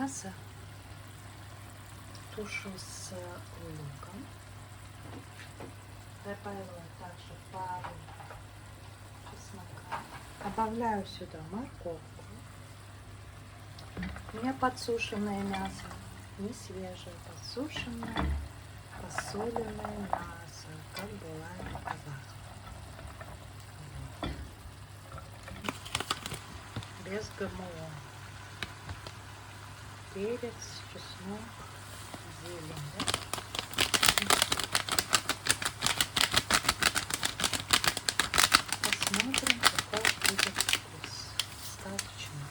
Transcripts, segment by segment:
мясо тушу с луком. Добавила также пару чеснока. Добавляю сюда морковку. У меня подсушенное мясо, не свежее, подсушенное, посоленное мясо, как бывает у казахов. Без ГМО. Перец, чеснок, зелень. Да? Посмотрим, какой будет вкус. Достаточно.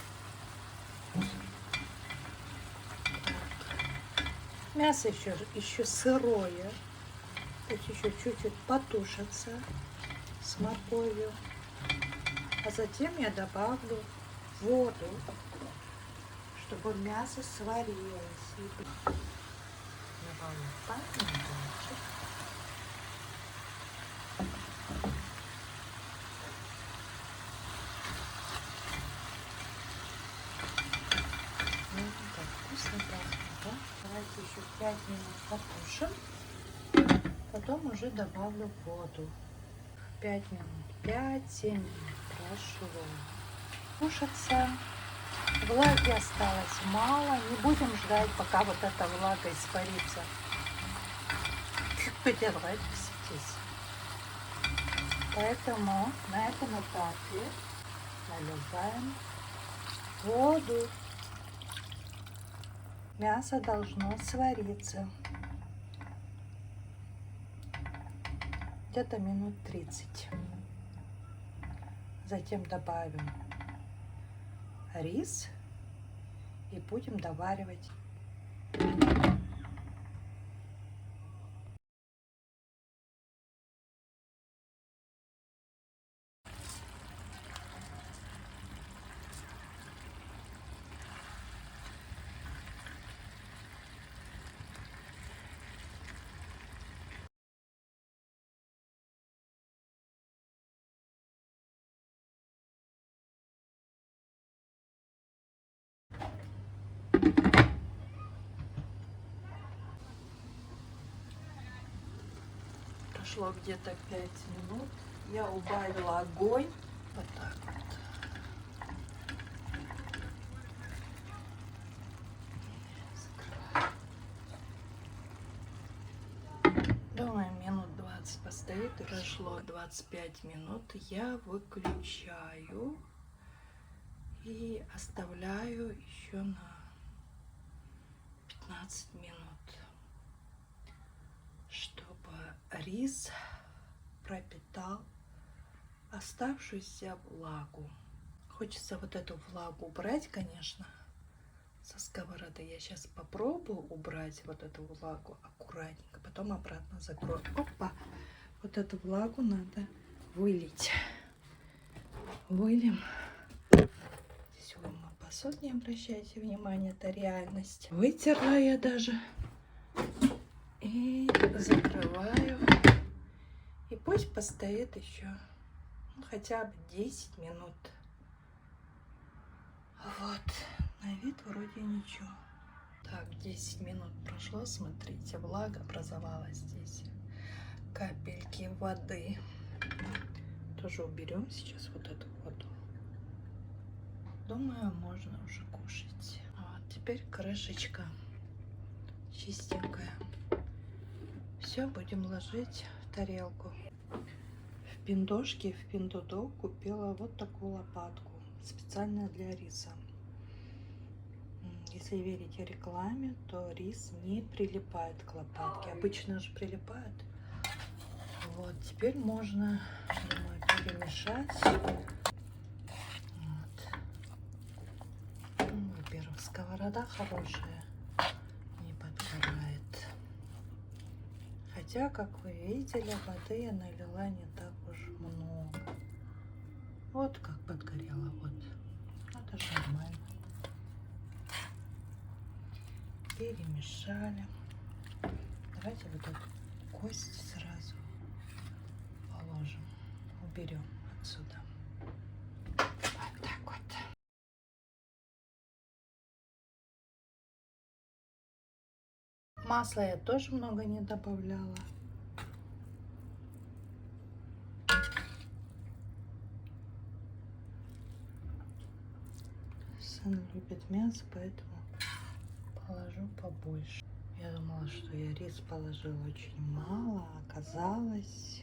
Мясо еще сырое. То есть еще чуть-чуть потушится с морковью. А затем я добавлю воду, чтобы мясо сварилось. Добавлю помидорчик. Так вкусно пахнет, да? Давайте еще 5 минут потушим. Потом уже добавлю воду. 5 минут, 5-7 минут прошло. Тушится. Влаги осталось мало. Не будем ждать, пока вот эта влага испарится. Подержитесь здесь. Поэтому на этом этапе наливаем воду. Мясо должно свариться. Где-то минут 30. Затем добавим рис и будем доваривать. Прошло где-то 5 минут. Я убавила огонь. Вот так вот. Закрываю. Думаю, минут 20 постоит. Прошло 25 минут. Я выключаю и оставляю еще на 15 минут, чтобы рис пропитал оставшуюся влагу. Хочется вот эту влагу убрать, конечно, со сковороды. Я сейчас попробую убрать вот эту влагу аккуратненько, потом обратно закрою. Опа! Вот эту влагу надо вылить. Выльем. Здесь уйма посуд, не обращайте внимания, это реальность. Вытерла я даже. И закрываю. И пусть постоит еще хотя бы 10 минут. Вот, на вид вроде ничего. Так, 10 минут прошло, смотрите, влага образовалась здесь. Капельки воды. Тоже уберем сейчас вот эту воду. Думаю, можно уже кушать. Вот, теперь крышечка чистенькая. Все, будем ложить в тарелку. В Пиндошке, в Пиндодо купила вот такую лопатку, специально для риса. Если верить рекламе, то рис не прилипает к лопатке. Обычно же прилипает. Вот, теперь можно, думаю, перемешать. Вот. Во-первых, сковорода хорошая, не подгорает. Хотя, как вы видели, воды я налила не так уж много. Вот как подгорело, вот. Это же нормально. Перемешали. Давайте вот эту кость сразу положим, уберем отсюда. Масла я тоже много не добавляла. Сын любит мясо, поэтому положу побольше. Я думала, что я рис положила очень мало, а оказалось